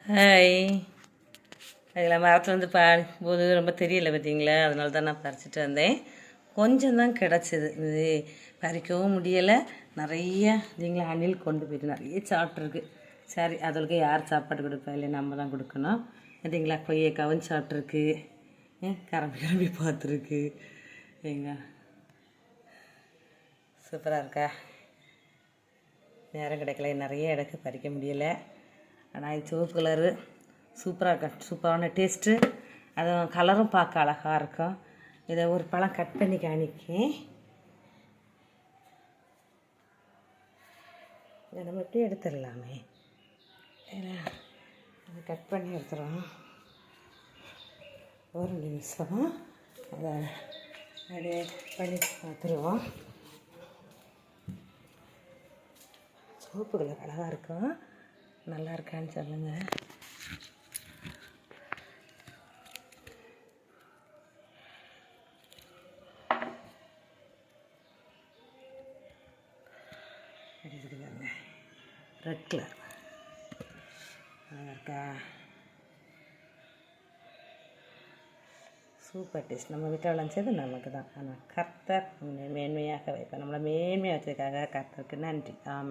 Hi. அதில் மரத்துலேருந்து போது ரொம்ப தெரியல பார்த்தீங்களா, அதனால தான் நான் பறிச்சிட்டு வந்தேன். கொஞ்சம் தான் கிடச்சிது, இது பறிக்கவும் முடியலை. நிறைய இதுங்களா அணில் கொண்டு போயிட்டு நிறைய சாப்பிட்ருக்கு. சரி, அதற்கு யார் சாப்பாடு கொடுப்பா, இல்லை நம்ம தான் கொடுக்கணும். பார்த்தீங்களா, கொய்யக்காவும் சாப்பிட்ருக்கு, கிளம்பி பார்த்துருக்கு. எங்க சூப்பராக இருக்கா? நேரம் கிடைக்கல, நிறைய இடக்கு பறிக்க முடியலை. ஆனால் இது சிவப்பு கலரு சூப்பராக இருக்கும், சூப்பரான டேஸ்ட்டு. அதுவும் கலரும் பார்க்க அழகாக இருக்கும். இதை ஒரு பழம் கட் பண்ணி காணிக்கேன். இதை நம்ம எப்படி எடுத்துடலாமே, அதை கட் பண்ணி எடுத்துகிறோம். ஒரு நிமிஷம் அதை அப்படியே பண்ணி பார்த்துருவோம். சிவப்பு கலர் அழகாக இருக்கும், நல்லா இருக்கான்னு சொல்லுங்கள். எடுத்துக்கலாங்க, ரெட் கலர் நல்லா இருக்கா? Super taste. நம்ம வீட்டில் விளைஞ்சது நமக்கு தான், ஆனால் கர்த்தர் மேன்மையாக வைப்பேன். நம்மளை மேன்மையாக வச்சதுக்காக கர்த்தருக்கு நன்றி. ஆமாம்.